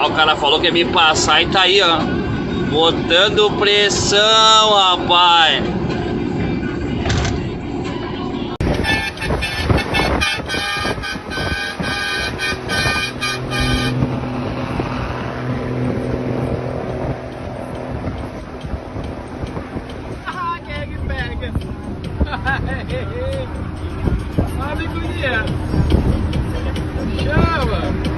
Ó, o cara falou que ia me passar e tá aí, ó. Botando pressão, rapaz. Quem é que pega? Sabe, guria? Chama!